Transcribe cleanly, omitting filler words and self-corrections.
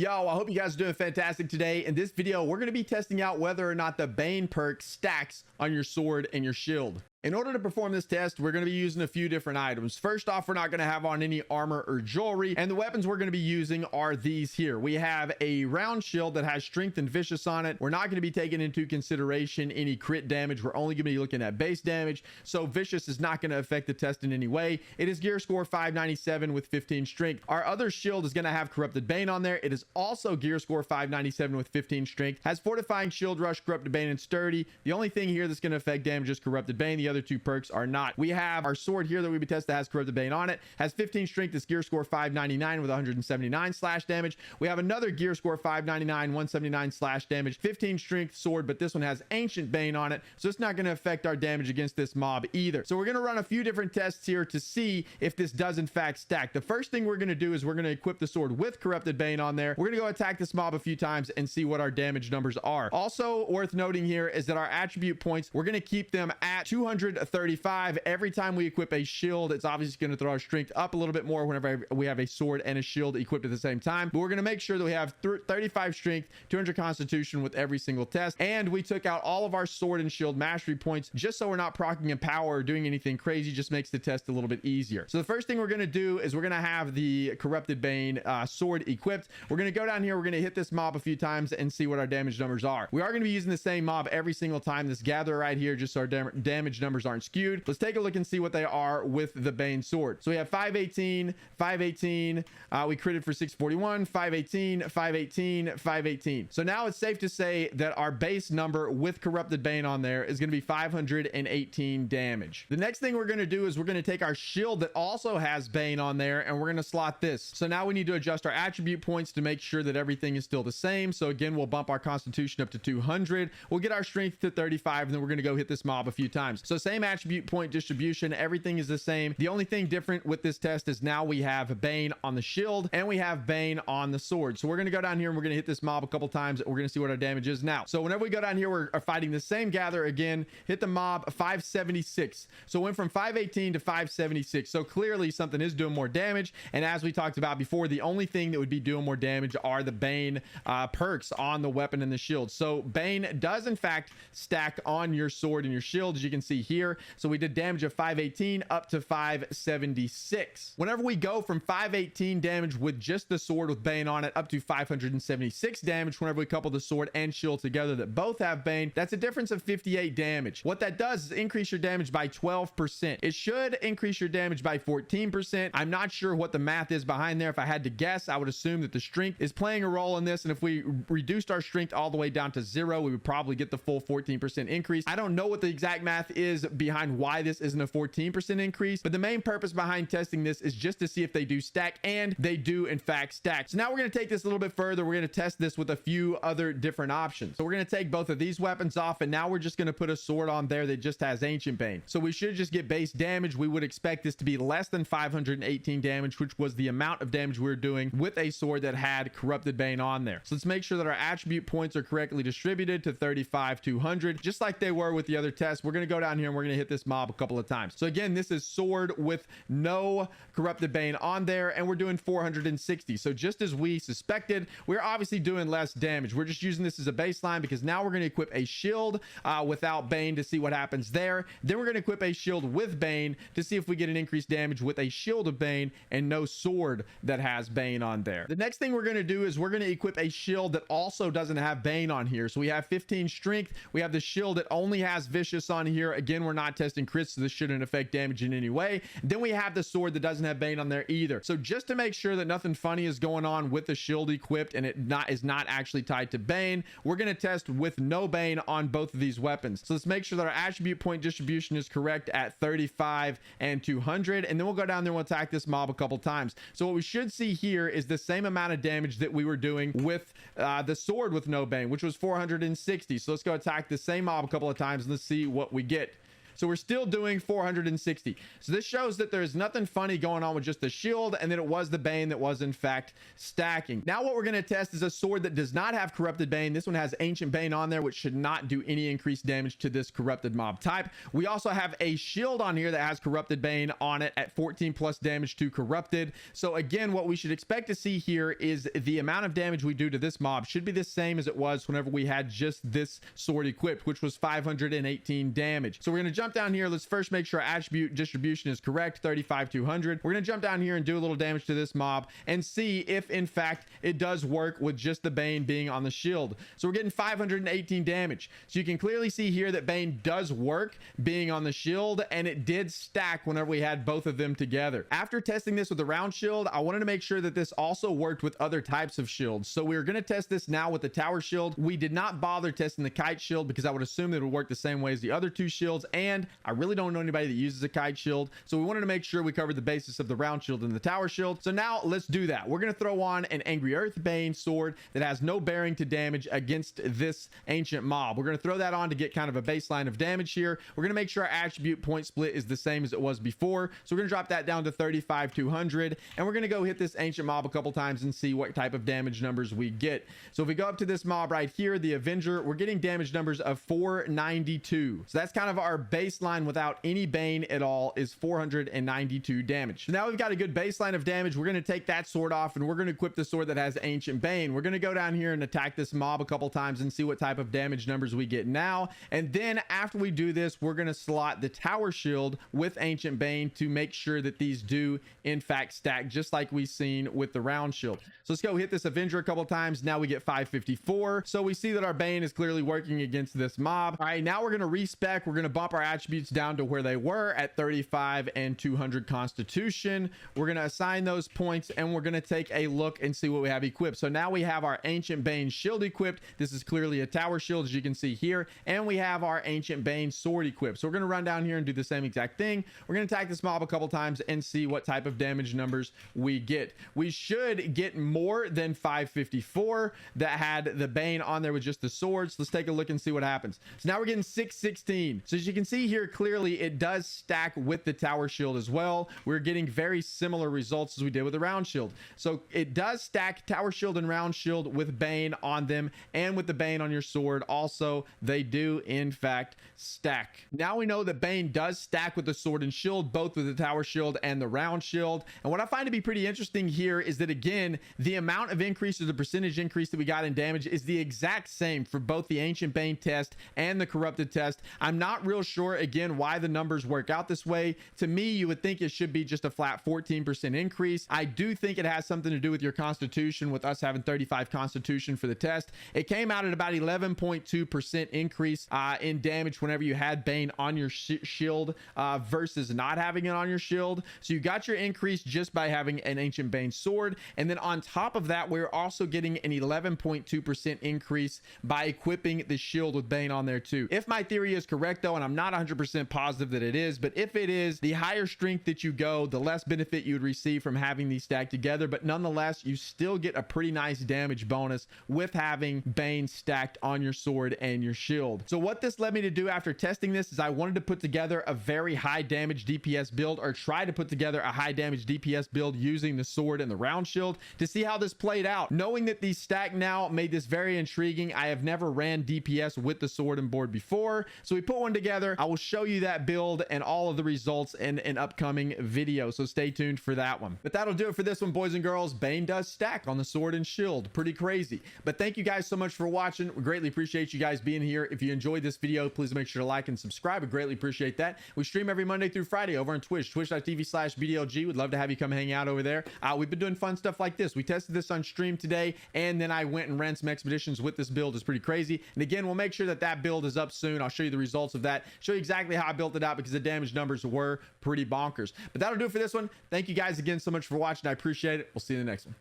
Yo, I hope you guys are doing fantastic today. In this video, we're going to be testing out whether or not the Bane perk stacks on your sword and your shield. In order to perform this test, we're going to be using a few different items. First off, we're not going to have on any armor or jewelry, and the weapons we're going to be using are these here. We have a round shield that has strength and vicious on it. We're not going to be taking into consideration any crit damage. We're only going to be looking at base damage, so vicious is not going to affect the test in any way. It is gear score 597 with 15 strength. Our other shield is going to have corrupted Bane on there. It is also gear score 597 with 15 strength, has fortifying shield rush, corrupted Bane, and sturdy. The only thing here that's going to affect damage is corrupted Bane. The other two perks are not. We have our sword here that we be tested that has corrupted Bane on it, has 15 strength, is gear score 599 with 179 slash damage. We have another gear score 599, 179 slash damage, 15 strength sword, but this one has ancient Bane on it, so it's not going to affect our damage against this mob either. So we're going to run a few different tests here to see if this does in fact stack. The first thing we're going to do is we're going to equip the sword with corrupted Bane on there. We're going to go attack this mob a few times and see what our damage numbers are. Also worth noting here is that our attribute points, we're going to keep them at 235. Every time we equip a shield, it's obviously going to throw our strength up a little bit more whenever we have a sword and a shield equipped at the same time, but we're going to make sure that we have 35 strength, 200 constitution with every single test. And we took out all of our sword and shield mastery points just so we're not proccing in power or doing anything crazy. Just makes the test a little bit easier. So the first thing we're going to do is we're going to have the corrupted Bane sword equipped. We're going to go down here, we're going to hit this mob a few times and see what our damage numbers are. We are going to be using the same mob every single time, this gatherer right here, just so our damage numbers aren't skewed. Let's take a look and see what they are with the Bane sword. So we have 518, 518, we critted for 641, 518, 518, 518. So now it's safe to say that our base number with corrupted Bane on there is going to be 518 damage. The next thing we're going to do is we're going to take our shield that also has Bane on there and we're going to slot this. So now we need to adjust our attribute points to make sure that everything is still the same. So again, we'll bump our constitution up to 200. We'll get our strength to 35, and then we're going to go hit this mob a few times. So same attribute point distribution, everything is the same. The only thing different with this test is now we have Bane on the shield and we have Bane on the sword. So we're going to go down here and we're going to hit this mob a couple times. We're going to see what our damage is now. So whenever we go down here, we're fighting the same gatherer again, hit the mob 576. So it went from 518 to 576. So clearly something is doing more damage. And as we talked about before, the only thing that would be doing more damage are the Bane perks on the weapon and the shield. So Bane does in fact stack on your sword and your shield, as you can see here. So we did damage of 518 up to 576. Whenever we go from 518 damage with just the sword with Bane on it up to 576 damage whenever we couple the sword and shield together that both have Bane, that's a difference of 58 damage. What that does is increase your damage by 12%. It should increase your damage by 14%. I'm not sure what the math is behind there. If I had to guess, I would assume that the strength is playing a role in this, and if we reduced our strength all the way down to 0, we would probably get the full 14% increase. I don't know what the exact math is behind why this isn't a 14% increase, but the main purpose behind testing this is just to see if they do stack, and they do in fact stack. So now we're going to take this a little bit further. We're going to test this with a few other different options. So we're going to take both of these weapons off, and now we're just going to put a sword on there that just has ancient Bane. So we should just get base damage. We would expect this to be less than 518 damage, which was the amount of damage we were doing with a sword that had corrupted Bane on there. So let's make sure that our attribute points are correctly distributed to 35, 200, just like they were with the other tests. We're going to go down here and we're going to hit this mob a couple of times. So again, this is sword with no corrupted Bane on there, and we're doing 460. So just as we suspected, we're obviously doing less damage. We're just using this as a baseline because now we're going to equip a shield without Bane to see what happens there. Then we're going to equip a shield with Bane to see if we get an increased damage with a shield of Bane and no sword that has Bane on there. The next thing we're going to do is we're going to equip a shield that also doesn't have Bane on here. So we have 15 strength. We have the shield that only has vicious on here. Again, we're not testing crits, so this shouldn't affect damage in any way. Then we have the sword that doesn't have Bane on there either. So just to make sure that nothing funny is going on with the shield equipped and it is not actually tied to Bane, we're going to test with no Bane on both of these weapons. So let's make sure that our attribute point distribution is correct at 35 and 200, and then we'll go down there and we'll attack this mob a couple times. So what we should see here is the same amount of damage that we were doing with the sword with no Bane, which was 460. So let's go attack the same mob a couple of times and let's see what we get. So we're still doing 460. So this shows that there's nothing funny going on with just the shield, and that it was the Bane that was in fact stacking. Now what we're going to test is a sword that does not have corrupted Bane. This one has ancient Bane on there, which should not do any increased damage to this corrupted mob type. We also have a shield on here that has corrupted Bane on it at 14 plus damage to corrupted. So again, what we should expect to see here is the amount of damage we do to this mob should be the same as it was whenever we had just this sword equipped, which was 518 damage. So we're going to jump down here. Let's first make sure our attribute distribution is correct, 35 200. We're going to jump down here and do a little damage to this mob and see if in fact it does work with just the Bane being on the shield. So we're getting 518 damage. So you can clearly see here that Bane does work being on the shield, and it did stack whenever we had both of them together. After testing this with the round shield, I wanted to make sure that this also worked with other types of shields. So we're going to test this now with the tower shield. We did not bother testing the kite shield because I would assume that it would work the same way as the other two shields, and I really don't know anybody that uses a kite shield. So we wanted to make sure we covered the basis of the round shield and the tower shield. So now let's do that. We're going to throw on an Angry Earth Bane sword that has no bearing to damage against this ancient mob. We're going to throw that on to get kind of a baseline of damage here. We're going to make sure our attribute point split is the same as it was before. So we're going to drop that down to 35 200, and we're going to go hit this ancient mob a couple times and see what type of damage numbers we get. So if we go up to this mob right here, the Avenger, we're getting damage numbers of 492. So that's kind of our baseline without any Bane at all, is 492 damage. So now we've got a good baseline of damage. We're going to take that sword off and we're going to equip the sword that has ancient Bane. We're going to go down here and attack this mob a couple times and see what type of damage numbers we get now. And then after we do this, we're going to slot the tower shield with ancient Bane to make sure that these do in fact stack, just like we've seen with the round shield. So let's go hit this Avenger a couple times. Now we get 554. So we see that our Bane is clearly working against this mob. All right, now we're going to respec. We're going to bump our attributes down to where they were at 35 and 200 Constitution. We're going to assign those points, and we're going to take a look and see what we have equipped. So now we have our ancient Bane shield equipped. This is clearly a tower shield, as you can see here, and we have our ancient Bane sword equipped. So we're going to run down here and do the same exact thing. We're going to attack this mob a couple times and see what type of damage numbers we get. We should get more than 554 that had the Bane on there with just the swords. Let's take a look and see what happens. So now we're getting 616. So as you can see here, clearly it does stack with the tower shield as well. We're getting very similar results as we did with the round shield. So it does stack tower shield and round shield with Bane on them, and with the Bane on your sword also, they do in fact stack. Now we know that Bane does stack with the sword and shield, both with the tower shield and the round shield. And what I find to be pretty interesting here is that, again, the amount of increase or the percentage increase that we got in damage is the exact same for both the ancient Bane test and the corrupted test. I'm not real sure, again, why the numbers work out this way. To me, you would think it should be just a flat 14% increase. I do think it has something to do with your constitution, with us having 35 constitution for the test. It came out at about 11.2% increase in damage whenever you had Bane on your shield versus not having it on your shield. So you got your increase just by having an ancient Bane sword, and then on top of that, we're also getting an 11.2% increase by equipping the shield with Bane on there too. If my theory is correct though, and I'm not 100% positive that it is, but if it is, the higher strength that you go, the less benefit you would receive from having these stacked together. But nonetheless, you still get a pretty nice damage bonus with having Bane stacked on your sword and your shield. So what this led me to do after testing this is I wanted to put together a very high damage DPS build, or try to put together a high damage DPS build using the sword and the round shield to see how this played out. Knowing that these stack now made this very intriguing. I have never ran DPS with the sword and board before, so we put one together. I will show you that build and all of the results in an upcoming video, so stay tuned for that one. But that'll do it for this one, boys and girls. Bane does stack on the sword and shield. Pretty crazy. But thank you guys so much for watching. We greatly appreciate you guys being here. If you enjoyed this video, please make sure to like and subscribe. We greatly appreciate that. We stream every Monday through Friday over on Twitch, twitch.tv/BDLG. We'd love to have you come hang out over there. We've been doing fun stuff like this. We tested this on stream today, and then I went and ran some expeditions with this build. It's pretty crazy. And again, we'll make sure that that build is up soon. I'll show you the results of that, show you exactly how I built it out, because the damage numbers were pretty bonkers. But that'll do it for this one. Thank you guys again so much for watching. I appreciate it. We'll see you in the next one.